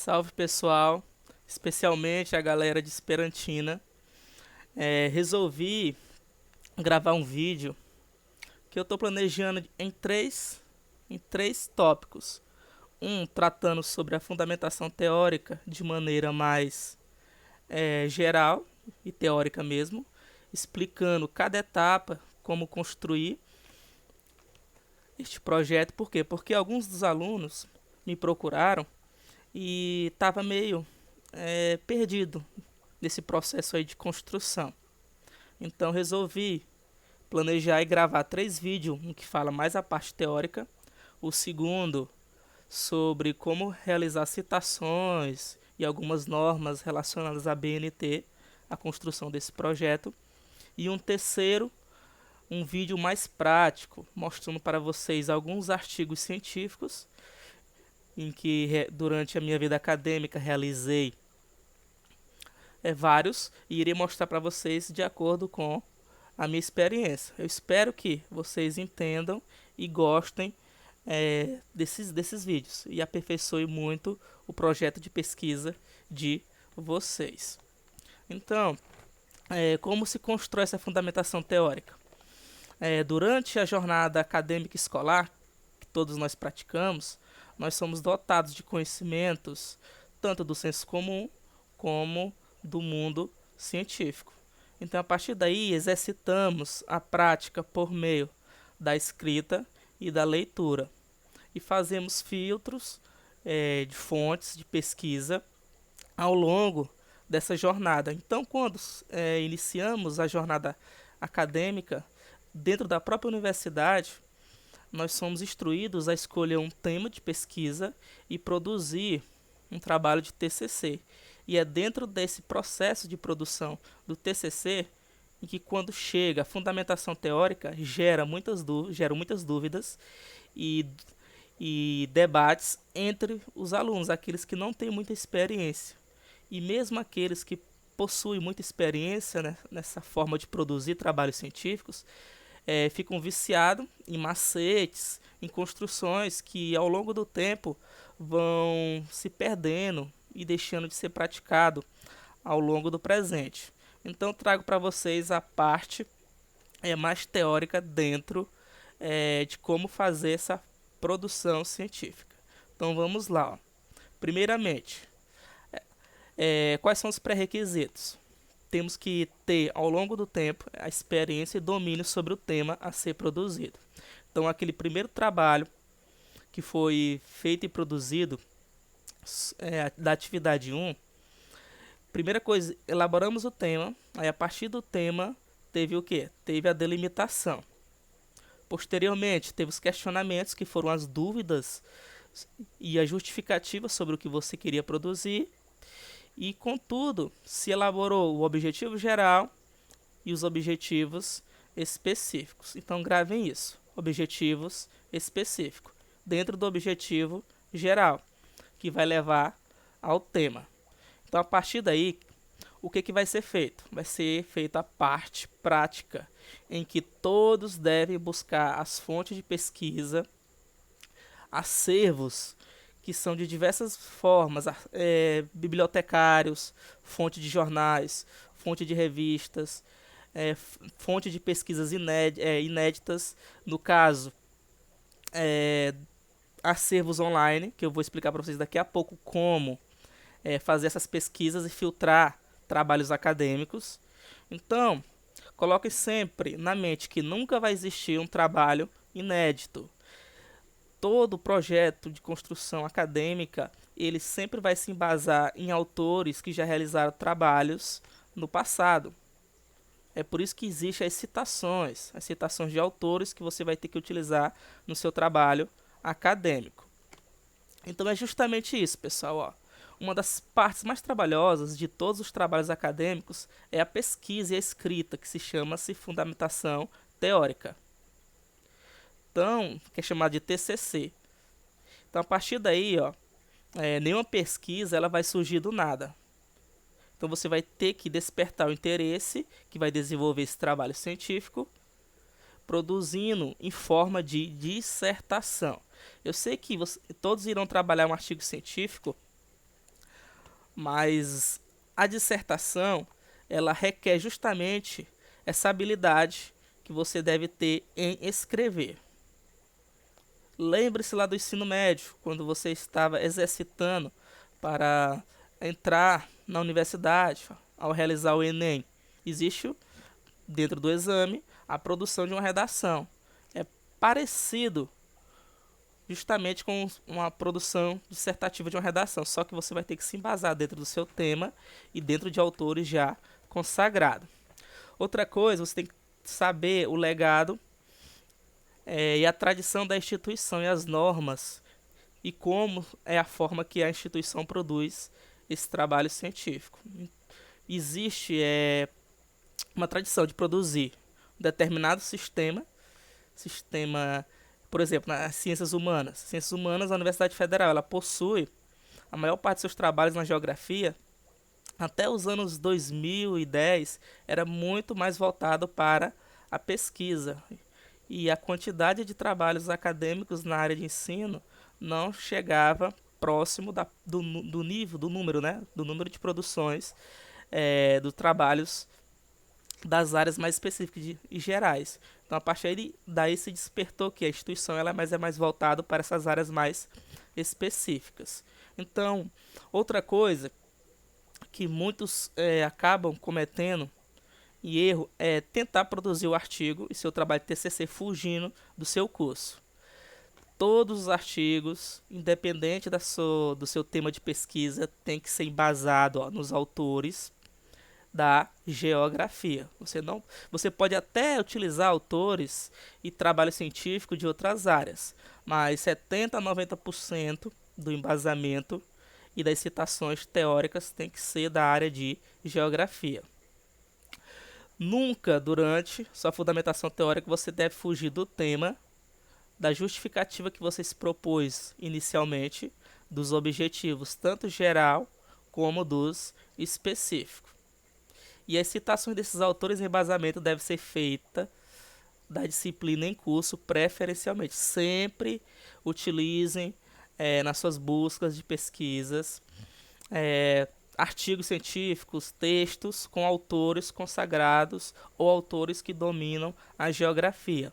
Salve pessoal, especialmente a galera de Esperantina. Resolvi gravar um vídeo que eu estou planejando em três tópicos. Um tratando sobre a fundamentação teórica de maneira mais geral e teórica mesmo, explicando cada etapa, como construir este projeto. Por quê? Porque alguns dos alunos me procuraram e estava meio perdido nesse processo aí de construção. Então resolvi planejar e gravar 3 vídeos, um que fala mais a parte teórica, o segundo sobre como realizar citações e algumas normas relacionadas à BNT, a construção desse projeto, e um terceiro, um vídeo mais prático, mostrando para vocês alguns artigos científicos em que durante a minha vida acadêmica realizei vários e irei mostrar para vocês de acordo com a minha experiência. Eu espero que vocês entendam e gostem desses vídeos e aperfeiçoe muito o projeto de pesquisa de vocês. Então, como se constrói essa fundamentação teórica? Durante a jornada acadêmica escolar, que todos nós praticamos, nós somos dotados de conhecimentos tanto do senso comum como do mundo científico. Então, a partir daí, exercitamos a prática por meio da escrita e da leitura. E fazemos filtros de fontes de pesquisa ao longo dessa jornada. Então, quando iniciamos a jornada acadêmica, dentro da própria universidade, nós somos instruídos a escolher um tema de pesquisa e produzir um trabalho de TCC. E é dentro desse processo de produção do TCC em que, quando chega a fundamentação teórica, geram muitas dúvidas e debates entre os alunos, aqueles que não têm muita experiência. E mesmo aqueles que possuem muita experiência, né, nessa forma de produzir trabalhos científicos, ficam viciados em macetes, em construções que ao longo do tempo vão se perdendo e deixando de ser praticado ao longo do presente. Então trago para vocês a parte mais teórica dentro de como fazer essa produção científica. Então vamos lá. Ó. Primeiramente, quais são os pré-requisitos? Temos que ter ao longo do tempo a experiência e domínio sobre o tema a ser produzido. Então aquele primeiro trabalho que foi feito e produzido da atividade 1, primeira coisa, elaboramos o tema, aí a partir do tema teve o que? Teve a delimitação. Posteriormente, teve os questionamentos, que foram as dúvidas e a justificativa sobre o que você queria produzir. E, contudo, se elaborou o objetivo geral e os objetivos específicos. Então, gravem isso. Objetivos específicos. Dentro do objetivo geral, que vai levar ao tema. Então, a partir daí, o que vai ser feito? Vai ser feita a parte prática, em que todos devem buscar as fontes de pesquisa, acervos que são de diversas formas, bibliotecários, fonte de jornais, fonte de revistas, fonte de pesquisas inéditas, no caso, acervos online, que eu vou explicar para vocês daqui a pouco como fazer essas pesquisas e filtrar trabalhos acadêmicos. Então, coloque sempre na mente que nunca vai existir um trabalho inédito. Todo projeto de construção acadêmica, ele sempre vai se embasar em autores que já realizaram trabalhos no passado. É por isso que existem as citações de autores que você vai ter que utilizar no seu trabalho acadêmico. Então é justamente isso, pessoal. Ó. Uma das partes mais trabalhosas de todos os trabalhos acadêmicos é a pesquisa e a escrita, que se chama-se fundamentação teórica. Então, que é chamado de TCC. Então, a partir daí, ó, nenhuma pesquisa ela vai surgir do nada. Então, você vai ter que despertar o interesse que vai desenvolver esse trabalho científico, produzindo em forma de dissertação. Eu sei que todos irão trabalhar um artigo científico Mas a dissertação, ela requer justamente essa habilidade que você deve ter em escrever. Lembre-se lá do ensino médio, quando você estava exercitando para entrar na universidade, ao realizar o Enem. Existe dentro do exame a produção de uma redação. É parecido justamente com uma produção dissertativa de uma redação, só que você vai ter que se embasar dentro do seu tema e dentro de autores já consagrados. Outra coisa, você tem que saber o legado e a tradição da instituição e as normas e como é a forma que a instituição produz esse trabalho científico. Existe uma tradição de produzir um determinado sistema, por exemplo, nas ciências humanas. Ciências humanas, a Universidade Federal, ela possui a maior parte de seus trabalhos na geografia. Até os anos 2010 era muito mais voltado para a pesquisa e a quantidade de trabalhos acadêmicos na área de ensino não chegava próximo do nível, do número, né? Do número de produções dos trabalhos das áreas mais específicas e gerais. Então, a partir daí se despertou que a instituição ela é mais voltada para essas áreas mais específicas. Então, outra coisa que muitos acabam cometendo e erro é tentar produzir o artigo e seu trabalho de TCC fugindo do seu curso. Todos os artigos, independente do seu tema de pesquisa, tem que ser embasado nos autores da geografia. Você pode até utilizar autores e trabalho científico de outras áreas, mas 70 a 90% do embasamento e das citações teóricas tem que ser da área de geografia. Nunca durante sua fundamentação teórica você deve fugir do tema, da justificativa que você se propôs inicialmente, dos objetivos tanto geral como dos específicos. E as citações desses autores em embasamento devem ser feitas da disciplina em curso preferencialmente. Sempre utilizem nas suas buscas de pesquisas artigos científicos, textos com autores consagrados ou autores que dominam a geografia.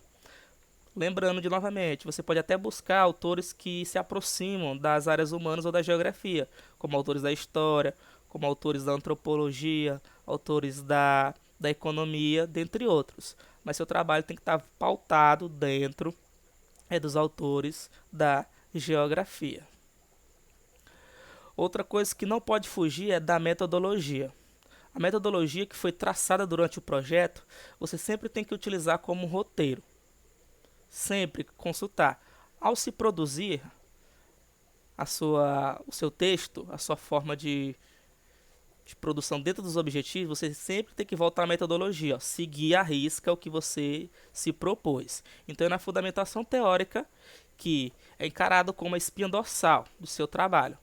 Lembrando de novamente, você pode até buscar autores que se aproximam das áreas humanas ou da geografia, como autores da história, como autores da antropologia, autores da economia, dentre outros. Mas seu trabalho tem que estar pautado dentro dos autores da geografia. Outra coisa que não pode fugir é da metodologia. A metodologia que foi traçada durante o projeto, você sempre tem que utilizar como roteiro. Sempre consultar. Ao se produzir o seu texto, a sua forma de produção dentro dos objetivos, você sempre tem que voltar à metodologia, seguir à risca o que você se propôs. Então é na fundamentação teórica que é encarado como a espinha dorsal do seu trabalho.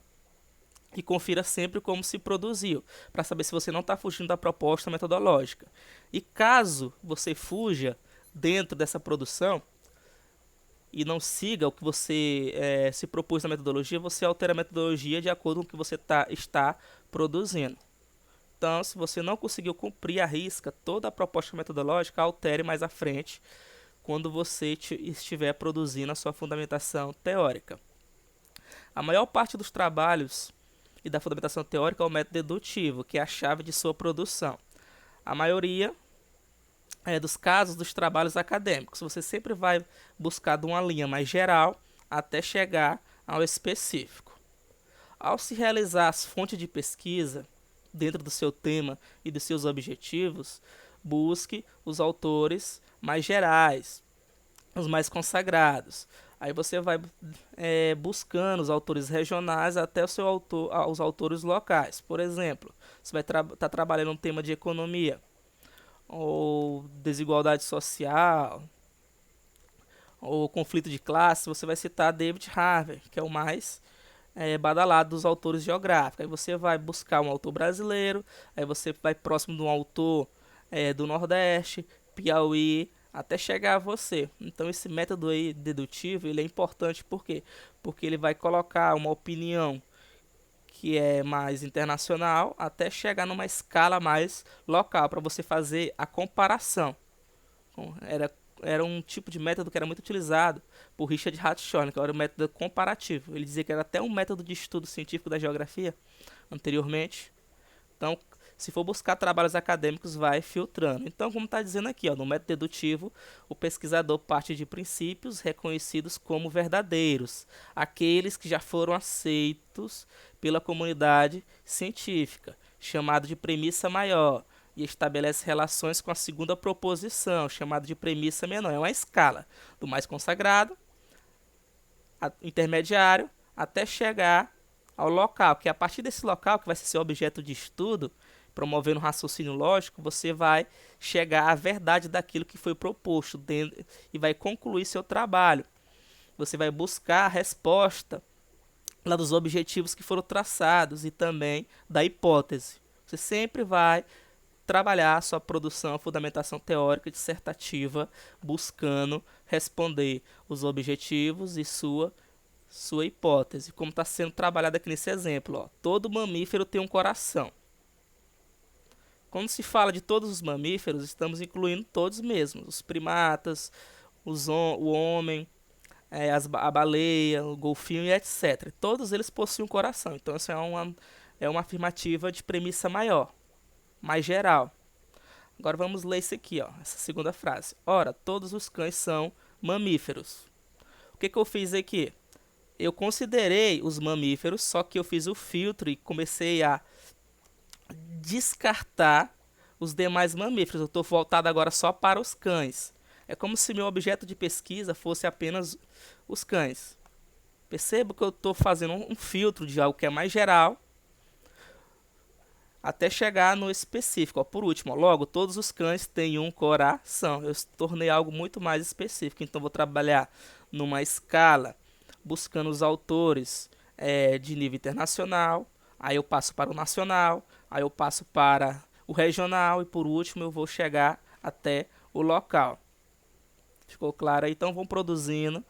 E confira sempre como se produziu, para saber se você não está fugindo da proposta metodológica. E caso você fuja dentro dessa produção e não siga o que você se propôs na metodologia, você altera a metodologia de acordo com o que você está produzindo. Então, se você não conseguiu cumprir à risca toda a proposta metodológica, altere mais à frente, quando você estiver produzindo a sua fundamentação teórica. A maior parte dos trabalhos e da fundamentação teórica é o método dedutivo, que é a chave de sua produção. A maioria dos casos dos trabalhos acadêmicos, você sempre vai buscar de uma linha mais geral até chegar ao específico. Ao se realizar as fontes de pesquisa dentro do seu tema e dos seus objetivos, busque os autores mais gerais, os mais consagrados. Aí você vai buscando os autores regionais até os autores locais. Por exemplo, você vai estar trabalhando um tema de economia, ou desigualdade social, ou conflito de classe, você vai citar David Harvey, que é o mais badalado dos autores geográficos. Aí você vai buscar um autor brasileiro, aí você vai próximo de um autor do Nordeste, Piauí, até chegar a você. Então esse método aí dedutivo, ele é importante por quê? Porque ele vai colocar uma opinião que é mais internacional, até chegar numa escala mais local, para você fazer a comparação. Era um tipo de método que era muito utilizado por Richard Hartshorne, que era o método comparativo. Ele dizia que era até um método de estudo científico da geografia anteriormente. Então, se for buscar trabalhos acadêmicos, vai filtrando. Então, como está dizendo aqui, ó, no método dedutivo, o pesquisador parte de princípios reconhecidos como verdadeiros, aqueles que já foram aceitos pela comunidade científica, chamado de premissa maior, e estabelece relações com a segunda proposição, chamada de premissa menor. É uma escala do mais consagrado, intermediário, até chegar ao local, que é a partir desse local, que vai ser seu objeto de estudo, promovendo um raciocínio lógico, você vai chegar à verdade daquilo que foi proposto dentro, e vai concluir seu trabalho. Você vai buscar a resposta lá dos objetivos que foram traçados e também da hipótese. Você sempre vai trabalhar a sua produção, a fundamentação teórica dissertativa, buscando responder os objetivos e sua hipótese, como está sendo trabalhado aqui nesse exemplo. Ó. Todo mamífero tem um coração. Quando se fala de todos os mamíferos, estamos incluindo todos mesmos, os primatas, o homem, a baleia, o golfinho e etc. Todos eles possuem um coração, então essa é uma afirmativa de premissa maior, mais geral. Agora vamos ler isso aqui, ó, essa segunda frase. Ora, todos os cães são mamíferos. O que eu fiz aqui? Eu considerei os mamíferos, só que eu fiz o filtro e comecei a descartar os demais mamíferos. Eu estou voltado agora só para os cães. É como se meu objeto de pesquisa fosse apenas os cães. Percebo que eu estou fazendo um filtro de algo que é mais geral, até chegar no específico. Ó, por último, ó, logo, todos os cães têm um coração. Eu tornei algo muito mais específico. Então, vou trabalhar numa escala, buscando os autores de nível internacional. Aí eu passo para o nacional. Aí eu passo para o regional. E, por último, eu vou chegar até o local. Ficou claro aí? Então, vão produzindo,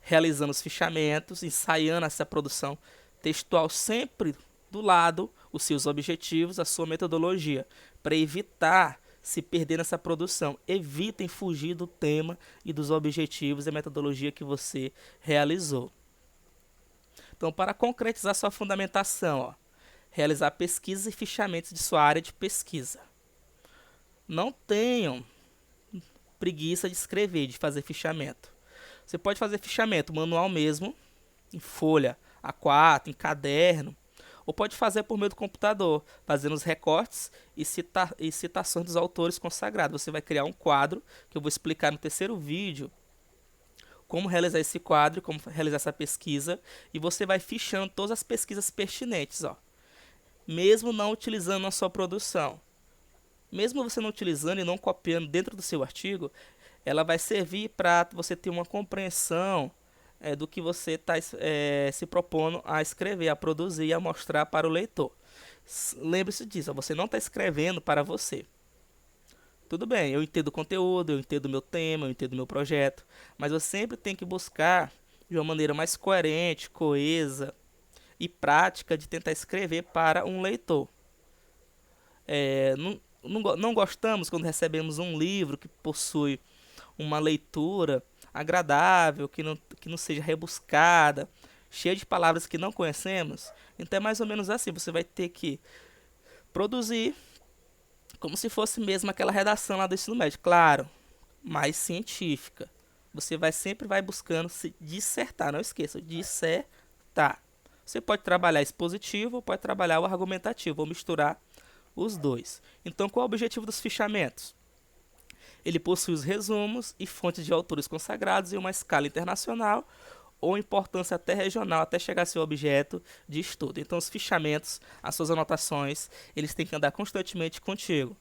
realizando os fichamentos, ensaiando essa produção textual sempre do lado os seus objetivos, a sua metodologia, para evitar se perder nessa produção. Evitem fugir do tema e dos objetivos e metodologia que você realizou. Então, para concretizar sua fundamentação, ó, realizar pesquisas e fichamentos de sua área de pesquisa. Não tenham preguiça de escrever, de fazer fichamento. Você pode fazer fichamento manual mesmo, em folha A4, em caderno, ou pode fazer por meio do computador, fazendo os recortes e citações dos autores consagrados. Você vai criar um quadro, que eu vou explicar no terceiro vídeo, como realizar esse quadro, como realizar essa pesquisa, e você vai fichando todas as pesquisas pertinentes, ó. Mesmo não utilizando na sua produção. Mesmo você não utilizando e não copiando dentro do seu artigo, ela vai servir para você ter uma compreensão do que você está se propondo a escrever, a produzir e a mostrar para o leitor. Lembre-se disso, você não está escrevendo para você. Tudo bem, eu entendo o conteúdo, eu entendo o meu tema, eu entendo o meu projeto, mas eu sempre tenho que buscar de uma maneira mais coerente, coesa e prática de tentar escrever para um leitor. Não gostamos quando recebemos um livro que possui uma leitura agradável, que não seja rebuscada, cheia de palavras que não conhecemos. Então é mais ou menos assim, você vai ter que produzir como se fosse mesmo aquela redação lá do ensino médio, claro, mais científica. Você sempre vai buscando se dissertar, não esqueça, dissertar. Você pode trabalhar expositivo, pode trabalhar o argumentativo, ou misturar os dois. Então, qual é o objetivo dos fichamentos? Ele possui os resumos e fontes de autores consagrados em uma escala internacional ou importância até regional, até chegar a seu objeto de estudo. Então, os fichamentos, as suas anotações, eles têm que andar constantemente contigo.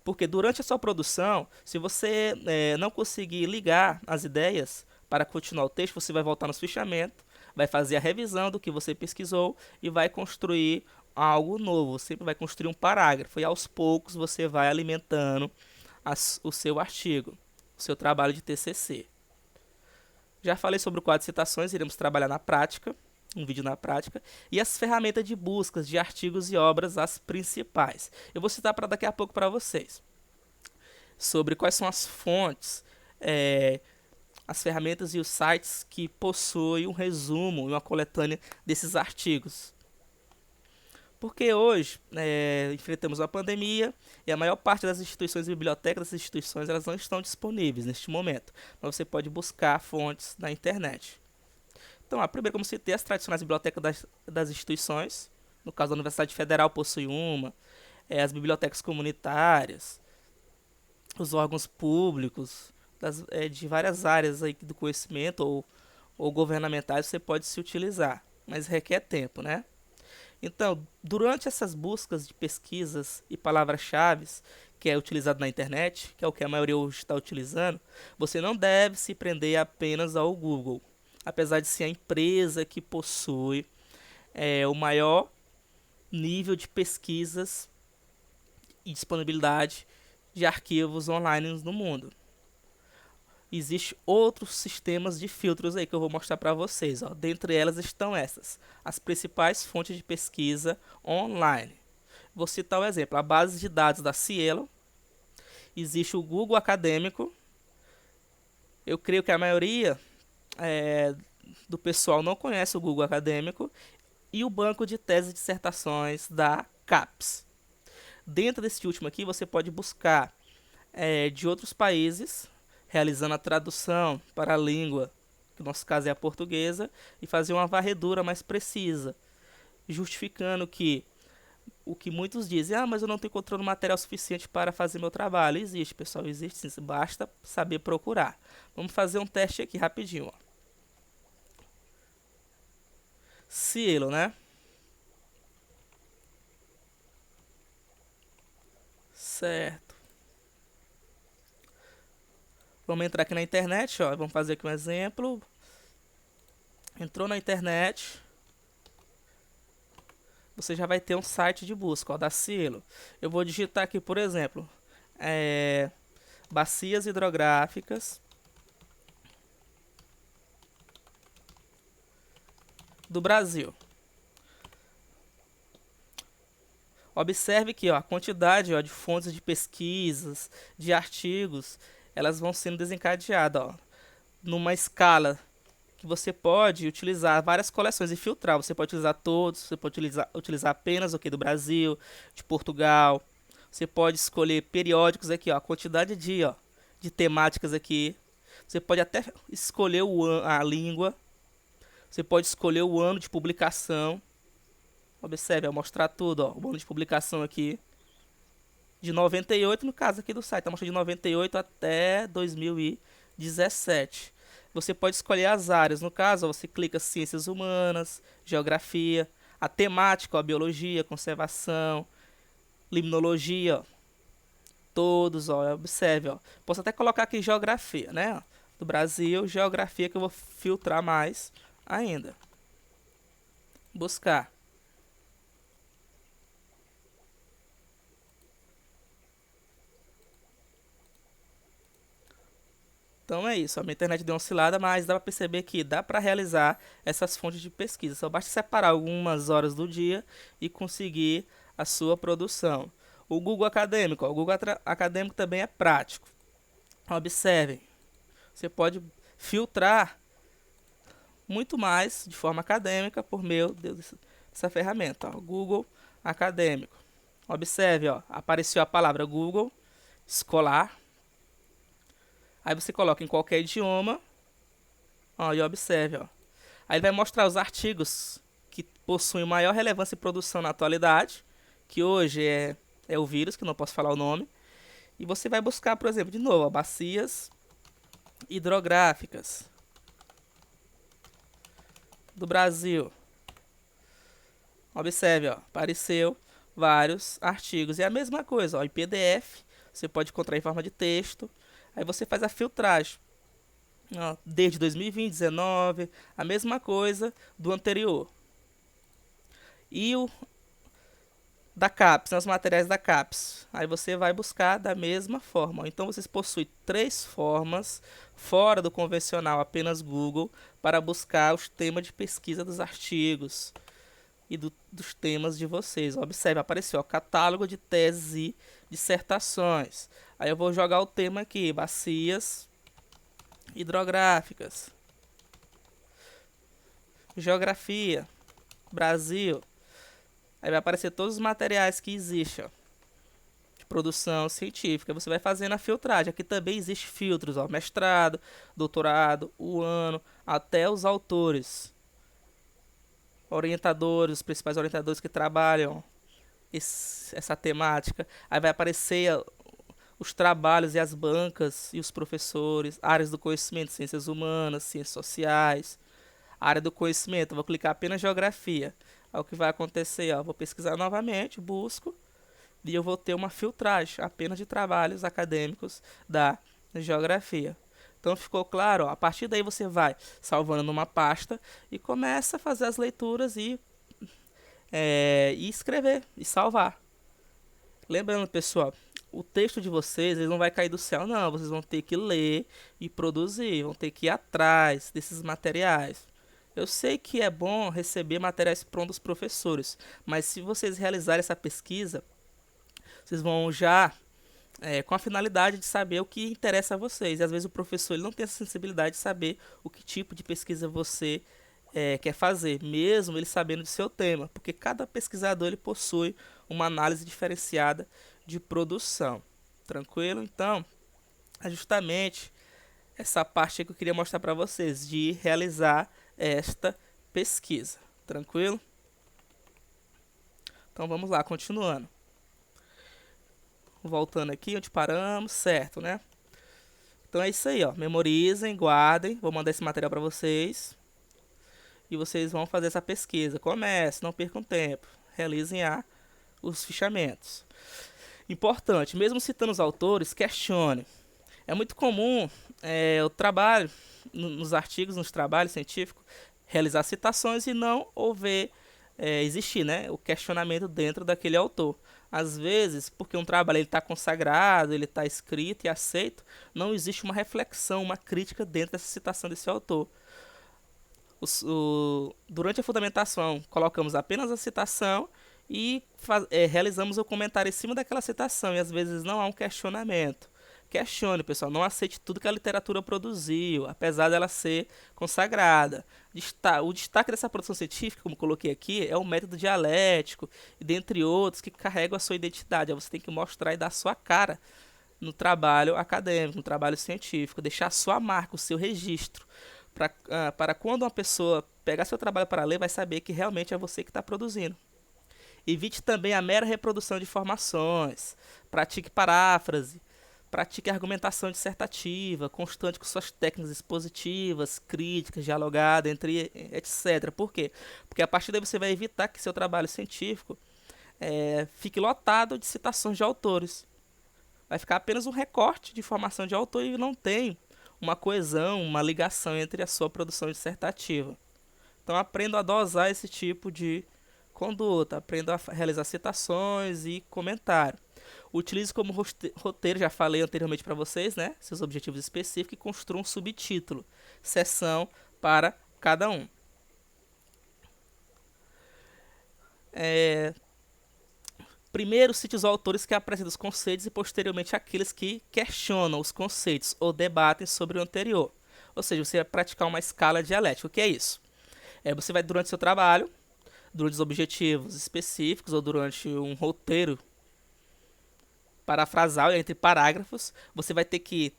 Porque durante a sua produção, se você não conseguir ligar as ideias para continuar o texto, você vai voltar nos fichamentos, vai fazer a revisão do que você pesquisou e vai construir algo novo. Sempre vai construir um parágrafo e aos poucos você vai alimentando o seu artigo, o seu trabalho de TCC. Já falei sobre o quadro de citações, iremos trabalhar na prática. um vídeo na prática, e as ferramentas de buscas de artigos e obras, as principais. Eu vou citar para daqui a pouco para vocês sobre quais são as fontes, as ferramentas e os sites que possuem um resumo e uma coletânea desses artigos. Porque hoje enfrentamos uma pandemia e a maior parte das instituições e bibliotecas das instituições elas não estão disponíveis neste momento, mas você pode buscar fontes na internet. Então, primeiro, como citei, as tradicionais bibliotecas das instituições, no caso da Universidade Federal possui uma, as bibliotecas comunitárias, os órgãos públicos, de várias áreas aí do conhecimento ou governamentais você pode se utilizar, mas requer tempo, né? Então, durante essas buscas de pesquisas e palavras-chave que é utilizado na internet, que é o que a maioria hoje está utilizando, você não deve se prender apenas ao Google, apesar de ser a empresa que possui o maior nível de pesquisas e disponibilidade de arquivos online no mundo. Existem outros sistemas de filtros aí que eu vou mostrar para vocês. Dentre elas estão essas, as principais fontes de pesquisa online. Vou citar um exemplo, a base de dados da Cielo, existe o Google Acadêmico. Eu creio que a maioria do pessoal não conhece o Google Acadêmico, e o banco de teses e dissertações da CAPES. Dentro desse último aqui você pode buscar de outros países, realizando a tradução para a língua, que no nosso caso é a portuguesa, e fazer uma varredura mais precisa, justificando que o que muitos dizem, mas eu não estou encontrando material suficiente para fazer meu trabalho. Existe, pessoal, existe sim, basta saber procurar. Vamos fazer um teste aqui rapidinho. Cielo, né? Certo. Vamos entrar aqui na internet, vamos fazer aqui um exemplo. Entrou na internet, você já vai ter um site de busca, da Cielo. Eu vou digitar aqui, por exemplo, bacias hidrográficas do Brasil. Observe que a quantidade de fontes de pesquisas, de artigos, elas vão sendo desencadeadas numa escala que você pode utilizar várias coleções e filtrar. Você pode utilizar todos, você pode utilizar apenas o que do Brasil, de Portugal. Você pode escolher periódicos aqui, a quantidade de temáticas aqui. Você pode até escolher a língua. Você pode escolher o ano de publicação. Observe, mostrar tudo, o ano de publicação aqui. De 98, no caso aqui do site, tá mostrando de 98 até 2017. Você pode escolher as áreas, no caso, você clica ciências humanas, geografia, a temática, a biologia, conservação, limnologia, todos, observe, Posso até colocar aqui geografia, né? Do Brasil, geografia, que eu vou filtrar mais ainda. Buscar. Então é isso, a minha internet deu uma oscilada, mas dá para perceber que dá para realizar essas fontes de pesquisa. Só basta separar algumas horas do dia e conseguir a sua produção. O Google Acadêmico, o Google Acadêmico também é prático. Observem, você pode filtrar muito mais de forma acadêmica por meio dessa ferramenta, Google Acadêmico. Observe, apareceu a palavra Google escolar. Aí você coloca em qualquer idioma, e observe, Aí vai mostrar os artigos que possuem maior relevância e produção na atualidade, que hoje é o vírus, que não posso falar o nome. E você vai buscar, por exemplo, de novo, bacias hidrográficas do Brasil. Observe, apareceu vários artigos. E a mesma coisa, em PDF, você pode encontrar em forma de texto. Aí você faz a filtragem. Desde 2020, 2019, a mesma coisa do anterior. E da CAPES, né, os materiais da CAPES. Aí você vai buscar da mesma forma. Então vocês possuem 3 formas fora do convencional, apenas Google, para buscar os temas de pesquisa dos artigos e dos temas de vocês. Observe, apareceu, ó, catálogo de teses e dissertações. Aí eu vou jogar o tema aqui, bacias hidrográficas, geografia, Brasil. Aí vai aparecer todos os materiais que existem, ó, de produção científica. Você vai fazendo a filtragem. Aqui também existe filtros, ó, mestrado, doutorado, o ano, até os autores, orientadores, os principais orientadores que trabalham essa temática. Aí vai aparecer os trabalhos e as bancas e os professores, áreas do conhecimento, ciências humanas, ciências sociais, área do conhecimento. Eu vou clicar apenas geografia. Aí o que vai acontecer? Ó, vou pesquisar novamente, busco, e eu vou ter uma filtragem apenas de trabalhos acadêmicos da geografia. Então ficou claro? Ó, a partir daí você vai salvando numa pasta e começa a fazer as leituras e escrever e salvar. Lembrando, pessoal, o texto de vocês ele não vai cair do céu, não. Vocês vão ter que ler e produzir, vão ter que ir atrás desses materiais. Eu sei que é bom receber materiais prontos dos professores, mas se vocês realizarem essa pesquisa, vocês vão já com a finalidade de saber o que interessa a vocês. E às vezes o professor ele não tem essa sensibilidade de saber o que tipo de pesquisa você quer fazer, mesmo ele sabendo de seu tema, porque cada pesquisador ele possui uma análise diferenciada de produção. Tranquilo? Então, é justamente essa parte que eu queria mostrar para vocês, de realizar esta pesquisa. Tranquilo? Então vamos lá, continuando. Voltando aqui onde paramos, certo, né? Então é isso aí, ó. Memorizem, guardem. Vou mandar esse material para vocês. E vocês vão fazer essa pesquisa. Comece, não percam tempo. Realizem os fichamentos. Importante, mesmo citando os autores, questione. É muito comum o trabalho, nos artigos, nos trabalhos científicos, realizar citações e não existir, né, o questionamento dentro daquele autor. Às vezes, porque um trabalho está consagrado, ele está escrito e aceito, não existe uma reflexão, uma crítica dentro dessa citação desse autor. Durante a fundamentação, colocamos apenas a citação e realizamos o comentário em cima daquela citação, e às vezes não há um questionamento. Questione, pessoal, não aceite tudo que a literatura produziu, apesar dela ser consagrada. O destaque dessa produção científica, como coloquei aqui, é o método dialético, e dentre outros, que carregam a sua identidade. Você tem que mostrar e dar a sua cara no trabalho acadêmico, no trabalho científico, deixar a sua marca, o seu registro, para quando uma pessoa pegar seu trabalho para ler, vai saber que realmente é você que está produzindo. Evite também a mera reprodução de informações, pratique paráfrase, pratique argumentação dissertativa, constante com suas técnicas expositivas, críticas, dialogada, etc. Por quê? Porque a partir daí você vai evitar que seu trabalho científico fique lotado de citações de autores. Vai ficar apenas um recorte de informação de autor e não tem uma coesão, uma ligação entre a sua produção dissertativa. Então aprenda a dosar esse tipo de conduta, aprenda a realizar citações e comentário. Utilize como roteiro, já falei anteriormente para vocês, né, seus objetivos específicos, e construa um subtítulo, seção para cada um. Primeiro, cite os autores que apresentam os conceitos e posteriormente aqueles que questionam os conceitos ou debatem sobre o anterior. Ou seja, você vai praticar uma escala dialética. O que é isso? Você vai, durante seu trabalho, durante os objetivos específicos ou durante um roteiro parafrasal entre parágrafos, você vai ter que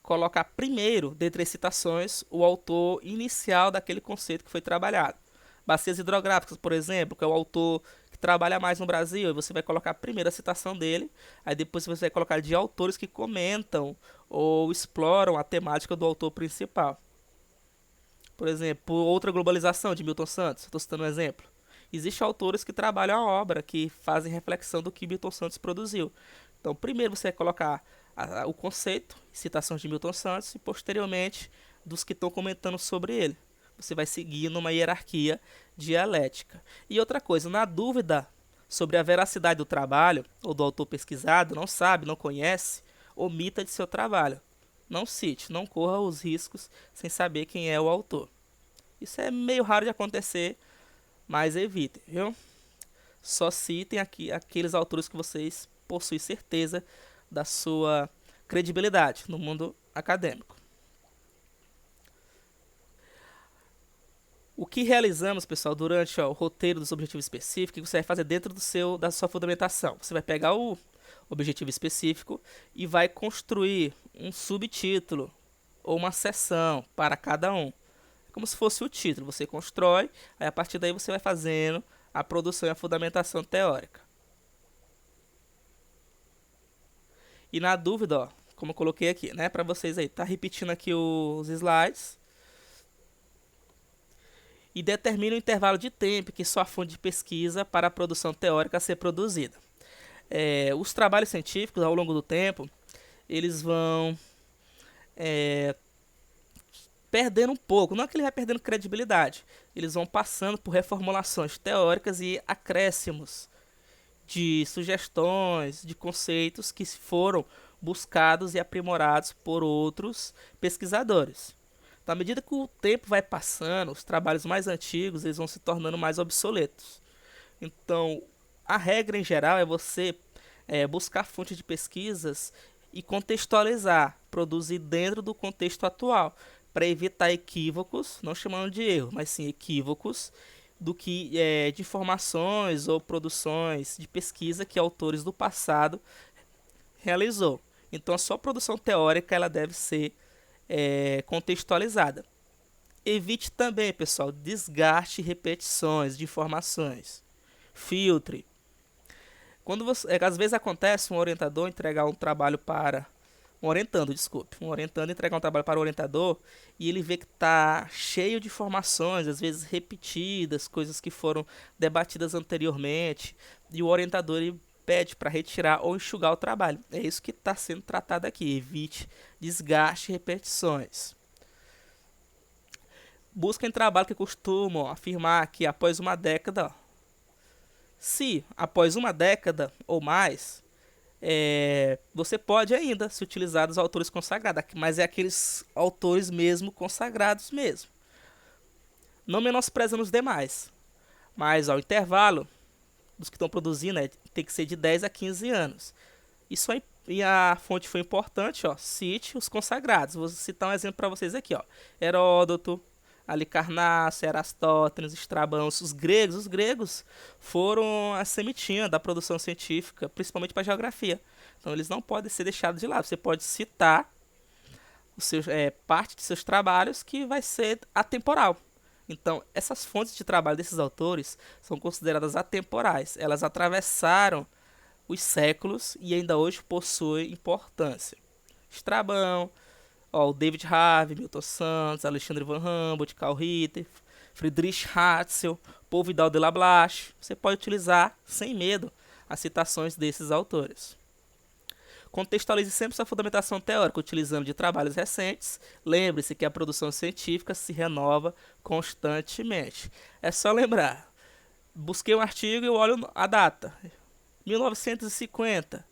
colocar primeiro, dentre as citações, o autor inicial daquele conceito que foi trabalhado. Bacias hidrográficas, por exemplo, que é o autor que trabalha mais no Brasil, e você vai colocar primeiro a citação dele, aí depois você vai colocar de autores que comentam ou exploram a temática do autor principal. Por exemplo, outra globalização de Milton Santos, estou citando um exemplo. Existem autores que trabalham a obra, que fazem reflexão do que Milton Santos produziu. Então, primeiro você vai colocar o conceito, citações de Milton Santos, e posteriormente dos que estão comentando sobre ele. Você vai seguir numa hierarquia dialética. E outra coisa, na dúvida sobre a veracidade do trabalho ou do autor pesquisado, não sabe, não conhece, omita de seu trabalho. Não cite, não corra os riscos sem saber quem é o autor. Isso é meio raro de acontecer, mas evitem, viu? Só citem aqui aqueles autores que vocês possuem certeza da sua credibilidade no mundo acadêmico. O que realizamos, pessoal, durante o roteiro dos objetivos específicos, que você vai fazer dentro da sua fundamentação. Você vai pegar o objetivo específico e vai construir um subtítulo ou uma seção para cada um. Como se fosse o título, você constrói, aí a partir daí você vai fazendo a produção e a fundamentação teórica. E na dúvida, ó, como eu coloquei aqui, né, para vocês aí, tá repetindo aqui os slides. E determina o intervalo de tempo que sua fonte de pesquisa para a produção teórica a ser produzida. Os trabalhos científicos, ao longo do tempo, eles vão perdendo um pouco, não é que ele vai perdendo credibilidade, eles vão passando por reformulações teóricas e acréscimos de sugestões, de conceitos que foram buscados e aprimorados por outros pesquisadores. Então, à medida que o tempo vai passando, os trabalhos mais antigos eles vão se tornando mais obsoletos. Então, a regra em geral é você buscar fontes de pesquisas e contextualizar, produzir dentro do contexto atual, para evitar equívocos, não chamando de erro, mas sim equívocos, do que de informações ou produções de pesquisa que autores do passado realizou. Então, a sua produção teórica ela deve ser contextualizada. Evite também, pessoal, desgaste e repetições de informações. Filtre. Quando você, às vezes acontece um orientador entregar um trabalho para um orientando entregar um trabalho para o orientador e ele vê que está cheio de informações, às vezes repetidas, coisas que foram debatidas anteriormente, e o orientador ele pede para retirar ou enxugar o trabalho. É isso que está sendo tratado aqui. Evite desgaste e repetições. Busquem trabalho que costumam afirmar que após uma década, se após uma década ou mais, você pode ainda se utilizar dos autores consagrados, mas é aqueles autores mesmo consagrados mesmo. Não menosprezando os demais, mas ao intervalo dos que estão produzindo tem que ser de 10 a 15 anos. Isso aí, e a fonte foi importante, ó, cite os consagrados. Vou citar um exemplo para vocês aqui, ó. Heródoto, Alicarnasso, Erastótenes, Estrabão, os gregos foram a sementinha da produção científica, principalmente para a geografia. Então eles não podem ser deixados de lado. Você pode citar parte de seus trabalhos que vai ser atemporal. Então, essas fontes de trabalho desses autores são consideradas atemporais. Elas atravessaram os séculos e ainda hoje possuem importância. Estrabão, o David Harvey, Milton Santos, Alexandre Van Humboldt, Carl Ritter, Friedrich Hatzel, Paul Vidal de Lablache. Você pode utilizar sem medo as citações desses autores. Contextualize sempre sua fundamentação teórica utilizando de trabalhos recentes. Lembre-se que a produção científica se renova constantemente. É só lembrar. Busquei um artigo e eu olho a data. 1950.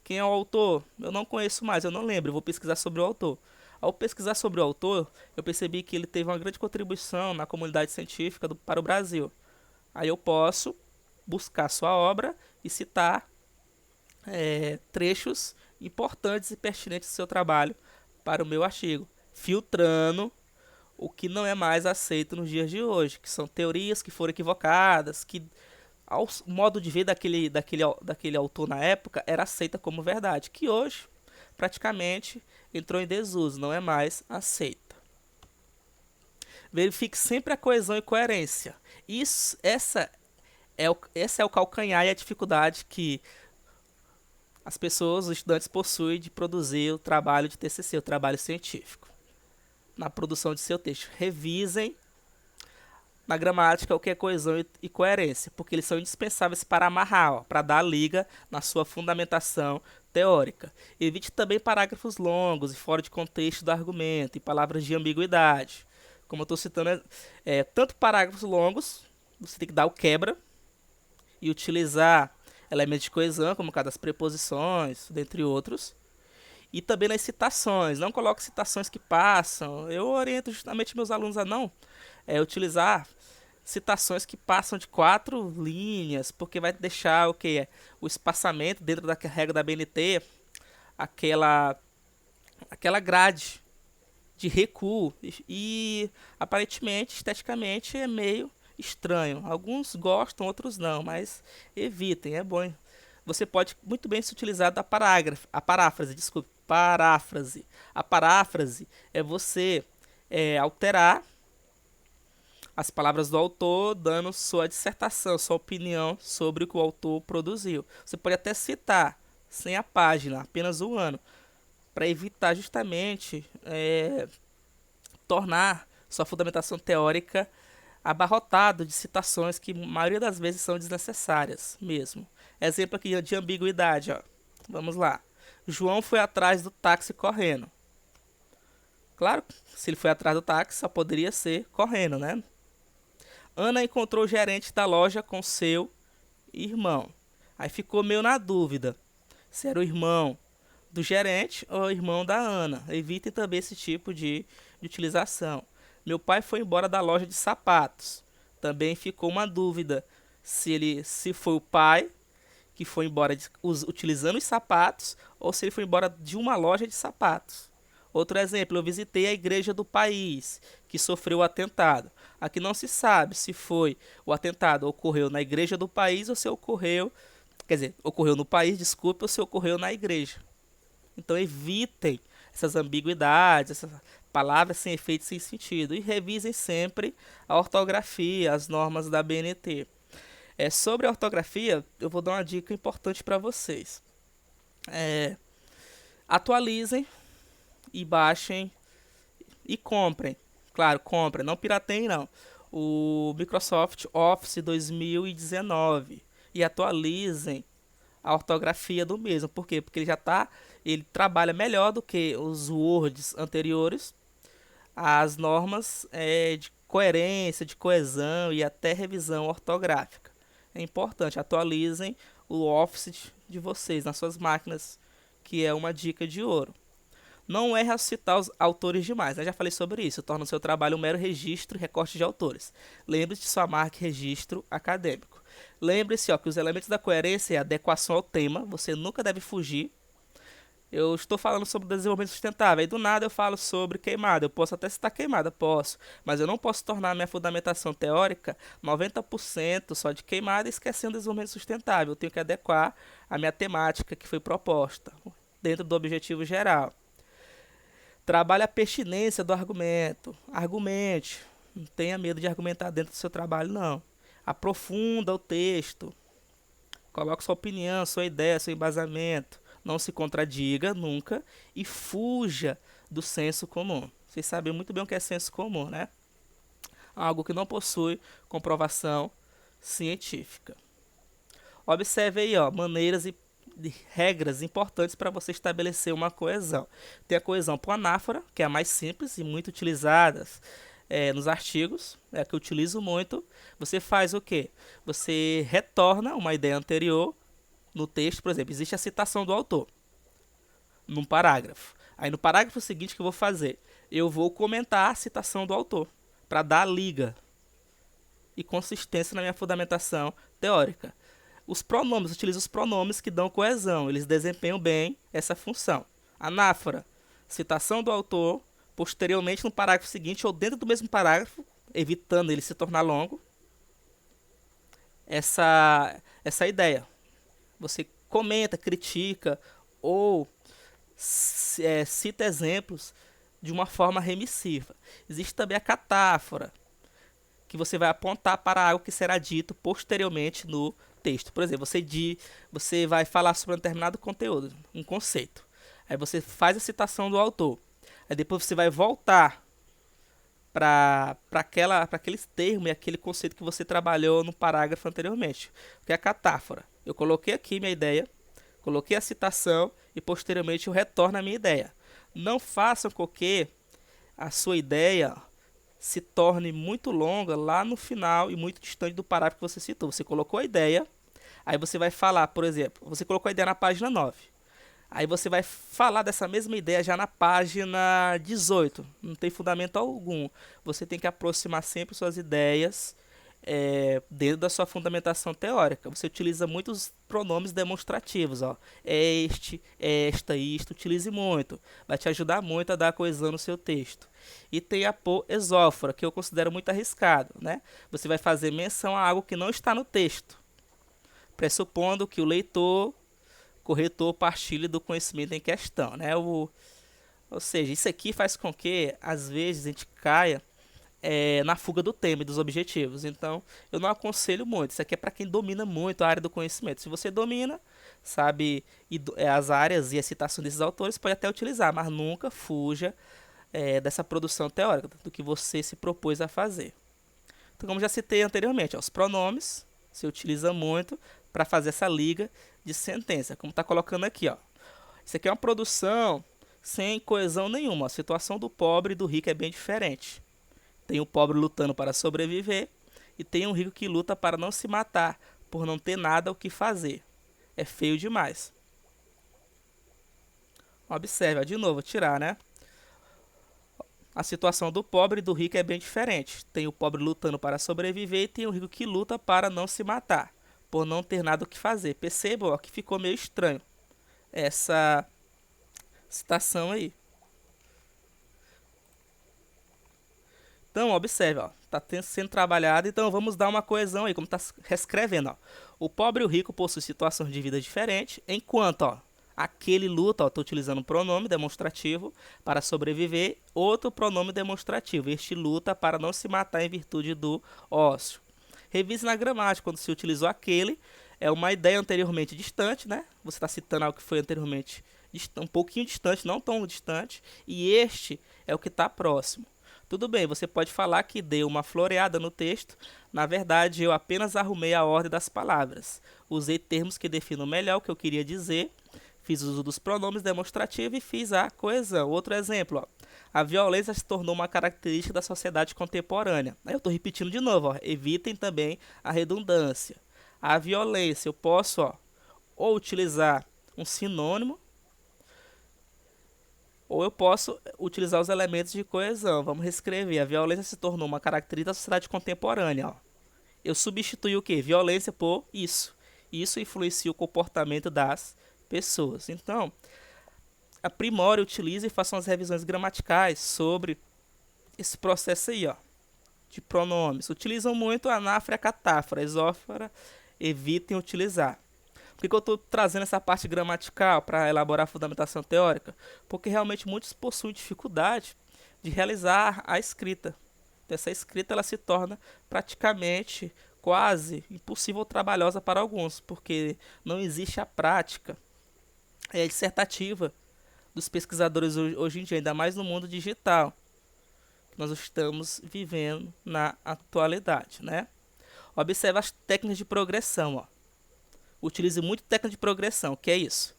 Quem é o autor? Eu não conheço mais, eu não lembro. Eu vou pesquisar sobre o autor. Ao pesquisar sobre o autor, eu percebi que ele teve uma grande contribuição na comunidade científica para o Brasil. Aí eu posso buscar sua obra e citar trechos importantes e pertinentes do seu trabalho para o meu artigo, filtrando o que não é mais aceito nos dias de hoje, que são teorias que foram equivocadas, que ao modo de ver daquele autor na época era aceita como verdade, que hoje praticamente entrou em desuso, não é mais aceita. Verifique sempre a coesão e coerência. Essa é o calcanhar e a dificuldade que as pessoas, os estudantes possuem de produzir o trabalho de TCC, o trabalho científico, na produção de seu texto. Revisem na gramática o que é coesão e coerência, porque eles são indispensáveis para amarrar, para dar liga na sua fundamentação teórica. Evite também parágrafos longos e fora de contexto do argumento e palavras de ambiguidade. Como eu estou citando, tanto parágrafos longos, você tem que dar o quebra, e utilizar elementos de coesão, como cada das preposições, dentre outros. E também nas citações, não coloque citações que passam. Eu oriento justamente meus alunos a não utilizar citações que passam de 4 linhas, porque vai deixar o que é o espaçamento dentro da regra da BNT, aquela grade de recuo e aparentemente esteticamente é meio estranho. Alguns gostam, outros não, mas evitem, é bom. Você pode muito bem se utilizar da paráfrase, desculpe, paráfrase. A paráfrase é você alterar as palavras do autor, dando sua dissertação, sua opinião sobre o que o autor produziu. Você pode até citar, sem a página, apenas o ano, para evitar justamente tornar sua fundamentação teórica abarrotado de citações que a maioria das vezes são desnecessárias mesmo. Exemplo aqui de ambiguidade, ó. Vamos lá. João foi atrás do táxi correndo. Claro, se ele foi atrás do táxi, só poderia ser correndo, né? Ana encontrou o gerente da loja com seu irmão. Aí ficou meio na dúvida se era o irmão do gerente ou o irmão da Ana. Evitem também esse tipo de utilização. Meu pai foi embora da loja de sapatos. Também ficou uma dúvida se foi o pai que foi embora utilizando os sapatos ou se ele foi embora de uma loja de sapatos. Outro exemplo, eu visitei a igreja do país que sofreu o atentado. Aqui não se sabe se foi o atentado ocorreu na igreja do país ou se ocorreu, ocorreu no país, desculpe, ou se ocorreu na igreja. Então evitem essas ambiguidades, essas palavras sem efeito, sem sentido. E revisem sempre a ortografia, as normas da BNT. Sobre a ortografia, eu vou dar uma dica importante para vocês. Atualizem e baixem e comprem. Claro, comprem, não pirateiem não. O Microsoft Office 2019 e atualizem a ortografia do mesmo. Por quê? Porque ele trabalha melhor do que os Words anteriores. As normas de coerência, de coesão e até revisão ortográfica. É importante, atualizem o Office de vocês nas suas máquinas, que é uma dica de ouro. Não é ressuscitar os autores demais, né? Já falei sobre isso. Torna o seu trabalho um mero registro e recorte de autores. Lembre-se de sua marca e registro acadêmico. Lembre-se que os elementos da coerência e adequação ao tema, você nunca deve fugir. Eu estou falando sobre desenvolvimento sustentável, aí do nada eu falo sobre queimada. Eu posso até citar queimada, posso, mas eu não posso tornar minha fundamentação teórica 90% só de queimada e esquecendo o desenvolvimento sustentável. Eu tenho que adequar a minha temática que foi proposta, dentro do objetivo geral. Trabalhe a pertinência do argumento. Argumente. Não tenha medo de argumentar dentro do seu trabalho, não. Aprofunda o texto. Coloque sua opinião, sua ideia, seu embasamento. Não se contradiga nunca e fuja do senso comum. Vocês sabem muito bem o que é senso comum, né? Algo que não possui comprovação científica. Observe aí, maneiras e regras importantes para você estabelecer uma coesão. Tem a coesão por anáfora, que é a mais simples e muito utilizada nos artigos, é a que eu utilizo muito. Você faz o quê? Você retorna uma ideia anterior no texto. Por exemplo, existe a citação do autor num parágrafo. Aí no parágrafo seguinte, que eu vou fazer? Eu vou comentar a citação do autor para dar liga e consistência na minha fundamentação teórica. Os pronomes, utilizo os pronomes que dão coesão, eles desempenham bem essa função. Anáfora, citação do autor, posteriormente no parágrafo seguinte ou dentro do mesmo parágrafo, evitando ele se tornar longo. Essa ideia. Você comenta, critica ou cita exemplos de uma forma remissiva. Existe também a catáfora, que você vai apontar para algo que será dito posteriormente no texto. Por exemplo, você vai falar sobre um determinado conteúdo, um conceito. Aí você faz a citação do autor. Aí depois você vai voltar para aquele termo e aquele conceito que você trabalhou no parágrafo anteriormente, que é a catáfora. Eu coloquei aqui minha ideia, coloquei a citação e posteriormente eu retorno a minha ideia. Não façam com que a sua ideia se torne muito longa lá no final e muito distante do parágrafo que você citou. Você colocou a ideia, Aí você vai falar, por exemplo, você colocou a ideia na página 9. Aí você vai falar dessa mesma ideia já na página 18. Não tem fundamento algum. Você tem que aproximar sempre suas ideias dentro da sua fundamentação teórica. Você utiliza muitos pronomes demonstrativos. Ó. Este, esta, isto. Utilize muito. Vai te ajudar muito a dar coesão no seu texto. E tem a esófora, que eu considero muito arriscado. Né? Você vai fazer menção a algo que não está no texto, pressupondo que o leitor corretor partilhe do conhecimento em questão, né? Ou seja, isso aqui faz com que, às vezes, a gente caia na fuga do tema e dos objetivos. Então, eu não aconselho muito. Isso aqui é para quem domina muito a área do conhecimento. Se você domina, sabe as áreas e a citação desses autores, pode até utilizar, mas nunca fuja dessa produção teórica, do que você se propôs a fazer. Então, como já citei anteriormente, os pronomes se utiliza muito para fazer essa liga de sentença, como está colocando aqui. Ó. Isso aqui é uma produção sem coesão nenhuma. A situação do pobre e do rico é bem diferente. Tem o pobre lutando para sobreviver e tem um rico que luta para não se matar, por não ter nada o que fazer. É feio demais. Observe, ó, de novo, tirar, né? A situação do pobre e do rico é bem diferente. Tem o pobre lutando para sobreviver e tem o rico que luta para não se matar, por não ter nada o que fazer. Percebam, ó, que ficou meio estranho essa citação aí. Então, observe, está sendo trabalhado, então vamos dar uma coesão aí, como está reescrevendo. Ó. O pobre e o rico possuem situações de vida diferentes, enquanto aquele luta, estou utilizando um pronome demonstrativo para sobreviver, outro pronome demonstrativo, este luta para não se matar em virtude do ócio. Revise na gramática, quando se utilizou aquele, é uma ideia anteriormente distante, né? Você está citando algo que foi anteriormente um pouquinho distante, não tão distante, e este é o que está próximo. Tudo bem, você pode falar que deu uma floreada no texto. Na verdade, eu apenas arrumei a ordem das palavras. Usei termos que definam melhor o que eu queria dizer. Fiz uso dos pronomes demonstrativos e fiz a coesão. Outro exemplo, ó. A violência se tornou uma característica da sociedade contemporânea. Aí eu estou repetindo de novo, ó. Evitem também a redundância. A violência, eu posso ou utilizar um sinônimo, ou eu posso utilizar os elementos de coesão. Vamos reescrever. A violência se tornou uma característica da sociedade contemporânea. Ó. Eu substituí o quê? Violência por isso. Isso influencia o comportamento das pessoas. Então, aprimore, utilize e faça umas revisões gramaticais sobre esse processo aí, ó, de pronomes. Utilizam muito a anáfora e a catáfora. A esófora, evitem utilizar. Por que eu estou trazendo essa parte gramatical para elaborar a fundamentação teórica? Porque realmente muitos possuem dificuldade de realizar a escrita. Essa escrita ela se torna praticamente quase impossível ou trabalhosa para alguns, porque não existe a prática dissertativa dos pesquisadores hoje em dia, ainda mais no mundo digital que nós estamos vivendo na atualidade, né? Observe as técnicas de progressão, ó. Utilize muito técnica de progressão, que é isso?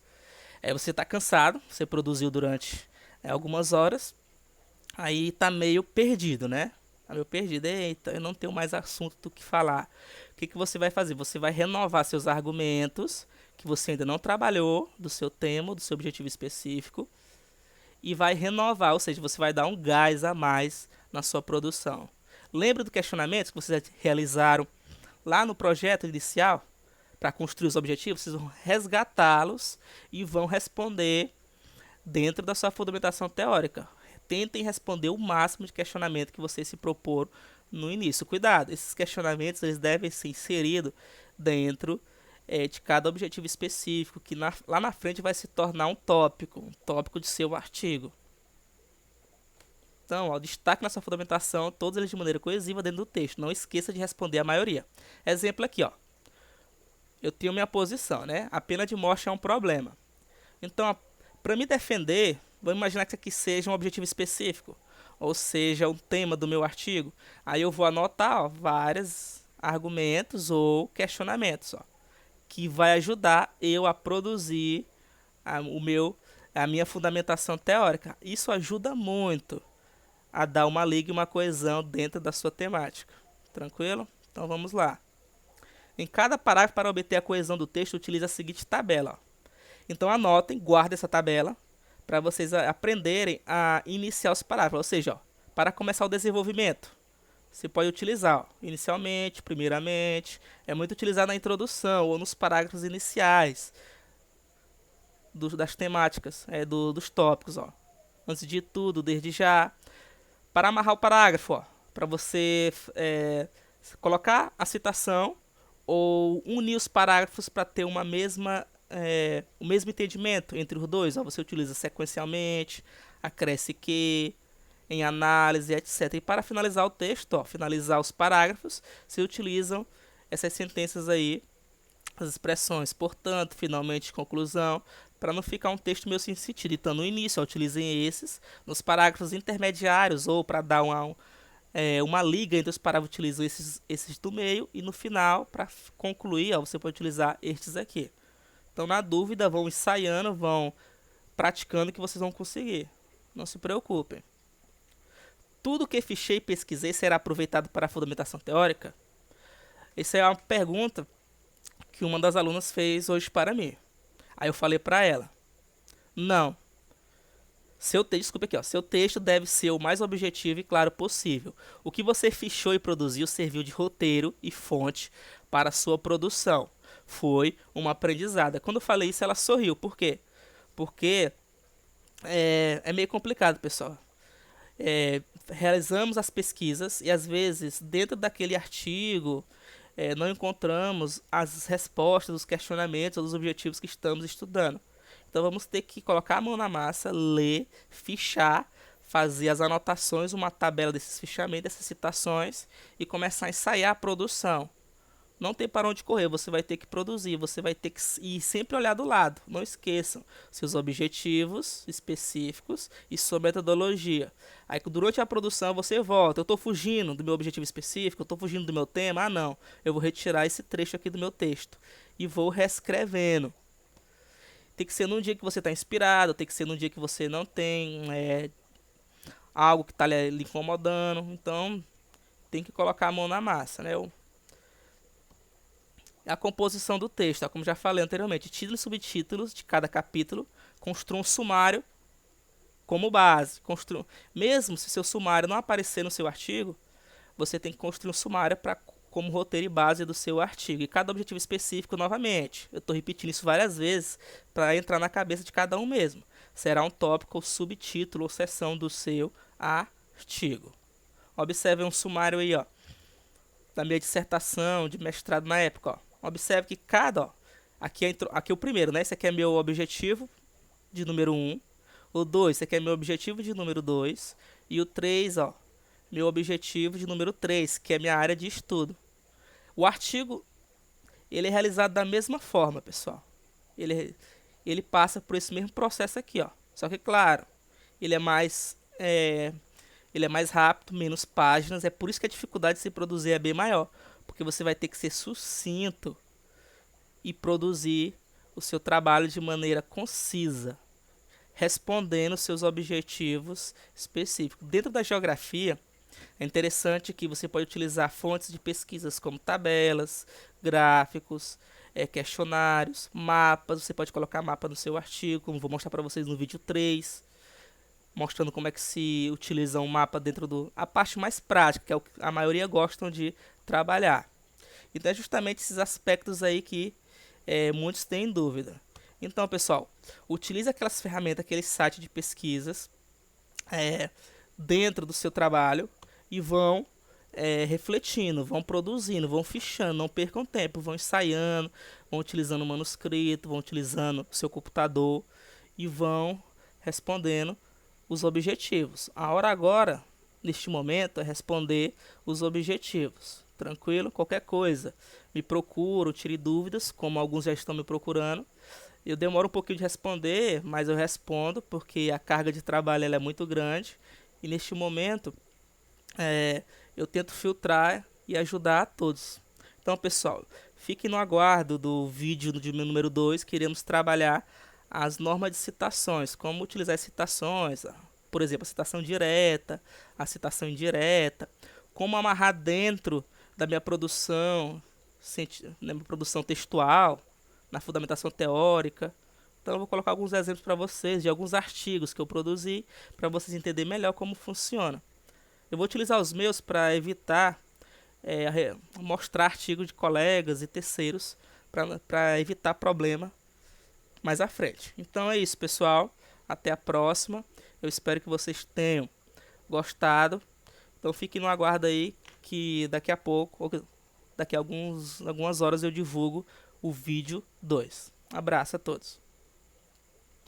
Você está cansado, você produziu durante algumas horas, aí está meio perdido, né? Está meio perdido, eita, eu não tenho mais assunto do que falar. O que você vai fazer? Você vai renovar seus argumentos, que você ainda não trabalhou, do seu tema, do seu objetivo específico, e vai renovar, ou seja, você vai dar um gás a mais na sua produção. Lembra do questionamento que vocês realizaram lá no projeto inicial? Para construir os objetivos, vocês vão resgatá-los e vão responder dentro da sua fundamentação teórica. Tentem responder o máximo de questionamento que vocês se propor no início. Cuidado, esses questionamentos eles devem ser inseridos dentro de cada objetivo específico, que lá na frente vai se tornar um tópico de seu artigo. Então, destaque na sua fundamentação, todos eles de maneira coesiva dentro do texto. Não esqueça de responder a maioria. Exemplo aqui, ó. Eu tenho minha posição, né? A pena de morte é um problema. Então, para me defender, vamos imaginar que isso aqui seja um objetivo específico, ou seja, um tema do meu artigo. Aí eu vou anotar vários argumentos ou questionamentos, que vai ajudar eu a produzir a minha fundamentação teórica. Isso ajuda muito a dar uma liga e uma coesão dentro da sua temática. Tranquilo? Então vamos lá. Em cada parágrafo, para obter a coesão do texto, utilize a seguinte tabela. Ó. Então anotem, guardem essa tabela para vocês aprenderem a iniciar os parágrafos. Ou seja, ó, para começar o desenvolvimento, você pode utilizar ó, inicialmente, primeiramente. É muito utilizado na introdução ou nos parágrafos iniciais das temáticas, dos tópicos. Ó. Antes de tudo, desde já. Para amarrar o parágrafo, para você colocar a citação ou unir os parágrafos para ter o mesmo entendimento entre os dois. Ó. Você utiliza sequencialmente, acresce que, em análise, etc. E para finalizar o texto, ó, finalizar os parágrafos, se utilizam essas sentenças aí, as expressões, portanto, finalmente, conclusão, para não ficar um texto meio sem sentido. Então, no início, ó, utilizem esses. Nos parágrafos intermediários, ou para dar uma liga entre os parágrafos, utilizam esses do meio. E no final, para concluir, ó, você pode utilizar estes aqui. Então, na dúvida, vão ensaiando, vão praticando que vocês vão conseguir. Não se preocupem. Tudo que fichei e pesquisei será aproveitado para a fundamentação teórica? Essa é uma pergunta que uma das alunas fez hoje para mim. Aí eu falei para ela, não. Seu texto deve ser o mais objetivo e claro possível. O que você fichou e produziu serviu de roteiro e fonte para a sua produção. Foi uma aprendizada. Quando eu falei isso, ela sorriu. Por quê? Porque é meio complicado, pessoal. Realizamos as pesquisas e às vezes dentro daquele artigo não encontramos as respostas dos questionamentos ou dos objetivos que estamos estudando. Então vamos ter que colocar a mão na massa, ler, fichar, fazer as anotações, uma tabela desses fichamentos, dessas citações e começar a ensaiar a produção. Não tem para onde correr, você vai ter que produzir, você vai ter que ir sempre olhar do lado. Não esqueçam seus objetivos específicos e sua metodologia. Aí durante a produção você volta, eu estou fugindo do meu objetivo específico, eu estou fugindo do meu tema, não, eu vou retirar esse trecho aqui do meu texto e vou reescrevendo. Tem que ser num dia que você está inspirado, tem que ser num dia que você não tem algo que está lhe incomodando, então tem que colocar a mão na massa, né? A composição do texto, como já falei anteriormente, títulos e subtítulos de cada capítulo, construa um sumário como base. Mesmo se seu sumário não aparecer no seu artigo, você tem que construir um sumário como roteiro e base do seu artigo. E cada objetivo específico, novamente, eu estou repetindo isso várias vezes para entrar na cabeça de cada um mesmo. Será um tópico ou subtítulo ou seção do seu artigo. Observe um sumário aí, ó, da minha dissertação de mestrado na época, ó. Observe que aqui é o primeiro, né? Esse aqui é meu objetivo de número 1. O 2, esse aqui é meu objetivo de número 2. E o 3, ó, meu objetivo de número 3, que é minha área de estudo. O artigo, ele é realizado da mesma forma, pessoal. Ele passa por esse mesmo processo aqui, ó. Só que, claro, ele é mais rápido, menos páginas. É por isso que a dificuldade de se produzir é bem maior. Porque você vai ter que ser sucinto e produzir o seu trabalho de maneira concisa, respondendo seus objetivos específicos. Dentro da geografia, é interessante que você pode utilizar fontes de pesquisas como tabelas, gráficos, questionários, mapas. Você pode colocar mapa no seu artigo, como vou mostrar para vocês no vídeo 3. Mostrando como é que se utiliza um mapa dentro a parte mais prática, que é o que a maioria gostam de trabalhar. Então é justamente esses aspectos aí que muitos têm dúvida. Então, pessoal, utilize aquelas ferramentas, aquele site de pesquisas dentro do seu trabalho e vão refletindo, vão produzindo, vão fichando, não percam tempo, vão ensaiando, vão utilizando o manuscrito, vão utilizando o seu computador e vão respondendo os objetivos. A hora agora, neste momento, é responder os objetivos. Tranquilo? Qualquer coisa, me procuro, tire dúvidas, como alguns já estão me procurando. Eu demoro um pouquinho de responder, mas eu respondo, porque a carga de trabalho ela é muito grande. E neste momento, eu tento filtrar e ajudar a todos. Então, pessoal, fiquem no aguardo do vídeo de número 2, que iremos trabalhar as normas de citações, como utilizar as citações, por exemplo, a citação direta, a citação indireta, como amarrar dentro da minha produção na produção textual, na fundamentação teórica. Então eu vou colocar alguns exemplos para vocês de alguns artigos que eu produzi para vocês entenderem melhor como funciona. Eu vou utilizar os meus para evitar mostrar artigos de colegas e terceiros para evitar problema mais à frente. Então é isso, pessoal. Até a próxima. Eu espero que vocês tenham gostado. Então fiquem no aguardo aí que daqui a pouco, ou daqui a algumas horas eu divulgo o vídeo 2. Abraço a todos.